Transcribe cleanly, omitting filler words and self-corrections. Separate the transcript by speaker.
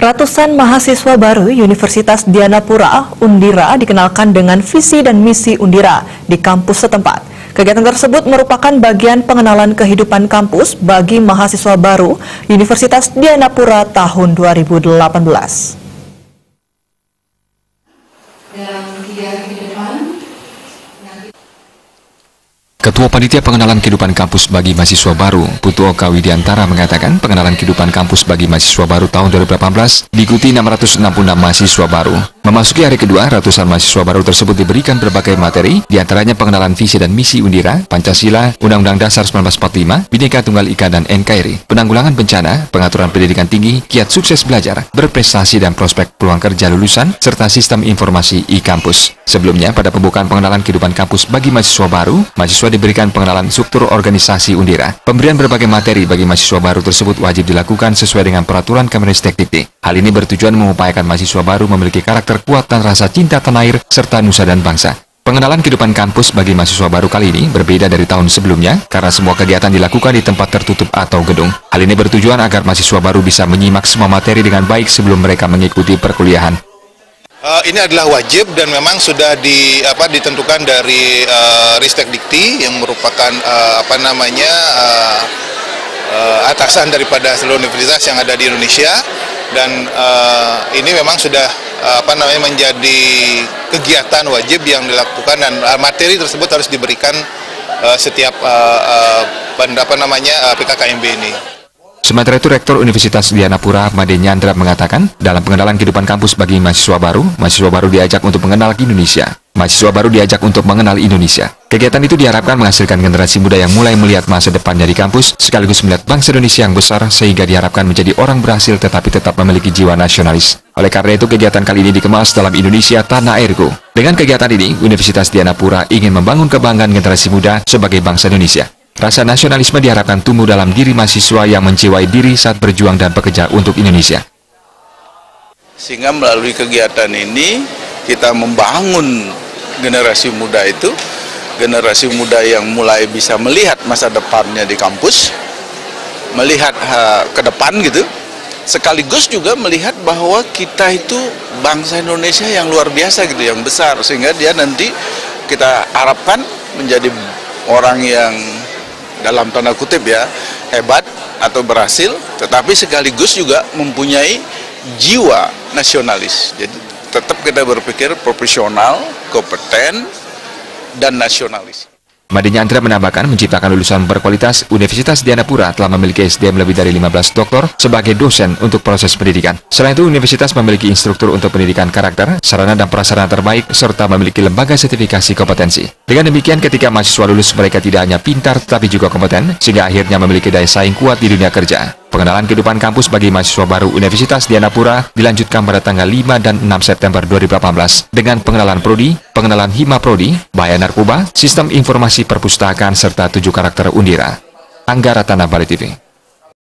Speaker 1: Ratusan mahasiswa baru Universitas Dianapura Undira dikenalkan dengan visi dan misi Undira di kampus setempat. Kegiatan tersebut merupakan bagian pengenalan kehidupan kampus bagi mahasiswa baru Universitas Dianapura tahun 2018.
Speaker 2: Ketua Panitia Pengenalan Kehidupan Kampus bagi Mahasiswa Baru, Putu Oka Widiantara mengatakan pengenalan kehidupan kampus bagi mahasiswa baru tahun 2018 diikuti 666 mahasiswa baru. Memasuki hari kedua, ratusan mahasiswa baru tersebut diberikan berbagai materi, diantaranya pengenalan visi dan misi Undira, Pancasila, Undang-Undang Dasar 1945, Bhinneka Tunggal Ika dan NKRI, penanggulangan bencana, pengaturan pendidikan tinggi, kiat sukses belajar, berprestasi dan prospek peluang kerja lulusan, serta sistem informasi e-kampus. Sebelumnya, pada pembukaan pengenalan kehidupan kampus bagi mahasiswa baru, mahasiswa diberikan pengenalan struktur organisasi Undira. Pemberian berbagai materi bagi mahasiswa baru tersebut wajib dilakukan sesuai dengan peraturan Kemenristek-Dikti. Hal ini bertujuan mengupayakan mahasiswa baru memiliki karakter kuat dan rasa cinta tanah air serta nusa dan bangsa. Pengenalan kehidupan kampus bagi mahasiswa baru kali ini berbeda dari tahun sebelumnya karena semua kegiatan dilakukan di tempat tertutup atau gedung. Hal ini bertujuan agar mahasiswa baru bisa menyimak semua materi dengan baik sebelum mereka mengikuti perkuliahan.
Speaker 3: Ini adalah wajib dan memang sudah ditentukan dari Ristek-Dikti yang merupakan atasan daripada seluruh universitas yang ada di Indonesia, dan ini memang sudah menjadi kegiatan wajib yang dilakukan, dan materi tersebut harus diberikan setiap PKKMB ini.
Speaker 2: Sementara itu, Rektor Universitas Dianapura, Made Nyandra mengatakan, dalam pengenalan kehidupan kampus bagi mahasiswa baru diajak untuk mengenal Indonesia. Mahasiswa baru diajak untuk mengenal Indonesia. Kegiatan itu diharapkan menghasilkan generasi muda yang mulai melihat masa depannya di kampus, sekaligus melihat bangsa Indonesia yang besar, sehingga diharapkan menjadi orang berhasil tetapi tetap memiliki jiwa nasionalis. Oleh karena itu, kegiatan kali ini dikemas dalam Indonesia Tanah Airku. Dengan kegiatan ini, Universitas Dianapura ingin membangun kebanggaan generasi muda sebagai bangsa Indonesia. Rasa nasionalisme diharapkan tumbuh dalam diri mahasiswa yang menjiwai diri saat berjuang dan bekerja untuk Indonesia.
Speaker 4: Sehingga melalui kegiatan ini kita membangun generasi muda itu, generasi muda yang mulai bisa melihat masa depannya di kampus, melihat ke depan gitu, sekaligus juga melihat bahwa kita itu bangsa Indonesia yang luar biasa gitu, yang besar, sehingga dia nanti kita harapkan menjadi orang yang dalam tanda kutip ya, hebat atau berhasil, tetapi sekaligus juga mempunyai jiwa nasionalis. Jadi tetap kita berpikir profesional, kompeten, dan nasionalis.
Speaker 2: Made Nyandra menambahkan, menciptakan lulusan berkualitas, Universitas Dianapura telah memiliki SDM lebih dari 15 doktor sebagai dosen untuk proses pendidikan. Selain itu, universitas memiliki instruktur untuk pendidikan karakter, sarana dan prasarana terbaik, serta memiliki lembaga sertifikasi kompetensi. Dengan demikian, ketika mahasiswa lulus, mereka tidak hanya pintar tetapi juga kompeten, sehingga akhirnya memiliki daya saing kuat di dunia kerja. Pengenalan kehidupan kampus bagi mahasiswa baru Universitas Dianapura dilanjutkan pada tanggal 5 dan 6 September 2018 dengan pengenalan prodi, pengenalan hima prodi, bahaya narkoba, sistem informasi perpustakaan, serta 7 karakter Undira. Angga Ratana, Bali TV.